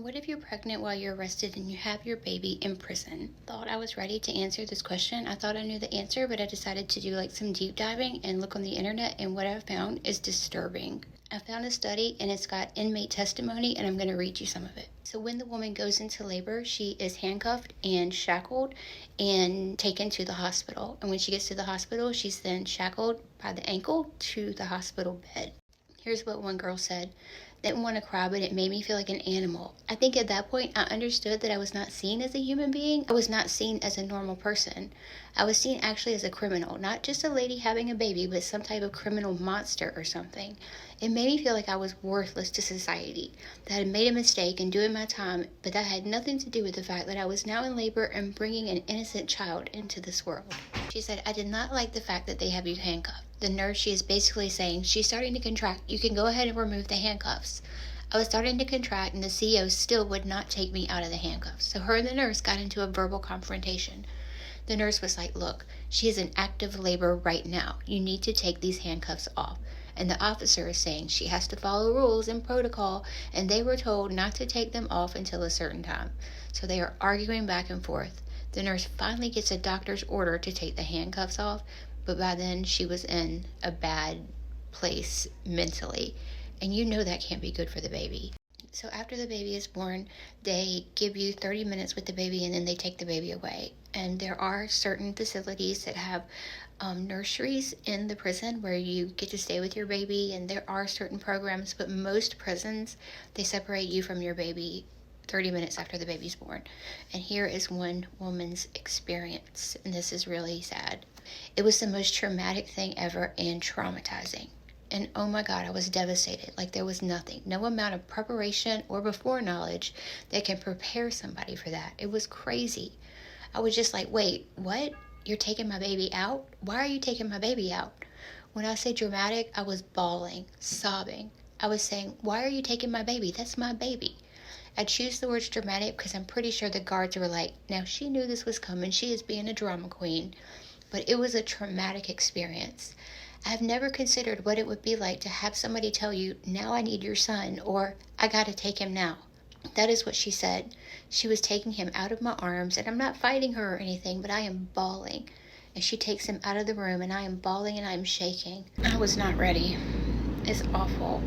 What if you're pregnant while you're arrested and you have your baby in prison? Thought I was ready to answer this question. I thought I knew the answer, but I decided to do like some deep diving and look on the internet, and what I found is disturbing. I found a study and it's got inmate testimony, and I'm going to read you some of it. So when the woman goes into labor, she is handcuffed and shackled and taken to the hospital. And when she gets to the hospital, she's then shackled by the ankle to the hospital bed. Here's what one girl said. Didn't want to cry, but it made me feel like an animal. I think at that point I understood that I was not seen as a human being. I was not seen as a normal person. I was seen actually as a criminal, not just a lady having a baby, but some type of criminal monster or something. It made me feel like I was worthless to society, that I had made a mistake in doing my time, but that had nothing to do with the fact that I was now in labor and bringing an innocent child into this world. She said, I did not like the fact that they have you handcuffed. The nurse, she is basically saying, she's starting to contract. You can go ahead and remove the handcuffs. I was starting to contract, and the CEO still would not take me out of the handcuffs. So her and the nurse got into a verbal confrontation. The nurse was like, look, she is in active labor right now. You need to take these handcuffs off. And the officer is saying she has to follow rules and protocol, and they were told not to take them off until a certain time. So they are arguing back and forth. The nurse finally gets a doctor's order to take the handcuffs off, but by then she was in a bad place mentally. And you know that can't be good for the baby. So after the baby is born, they give you 30 minutes with the baby, and then they take the baby away. And there are certain facilities that have nurseries in the prison where you get to stay with your baby, and there are certain programs, but most prisons, they separate you from your baby 30 minutes after the baby's born. And here is one woman's experience, and this is really sad. It was the most traumatic thing ever and traumatizing. And oh my God, I was devastated. Like there was nothing, no amount of preparation or before knowledge that can prepare somebody for that. It was crazy. I was just like, wait, what? You're taking my baby out? Why are you taking my baby out? When I say dramatic, I was bawling, sobbing. I was saying, why are you taking my baby? That's my baby. I choose the words dramatic because I'm pretty sure the guards were like, now she knew this was coming. She is being a drama queen. But it was a traumatic experience. I have never considered what it would be like to have somebody tell you, now I need your son, or I gotta take him now. That is what she said. She was taking him out of my arms, and I'm not fighting her or anything, but I am bawling. And she takes him out of the room, and I am bawling and I am shaking. I was not ready. It's awful.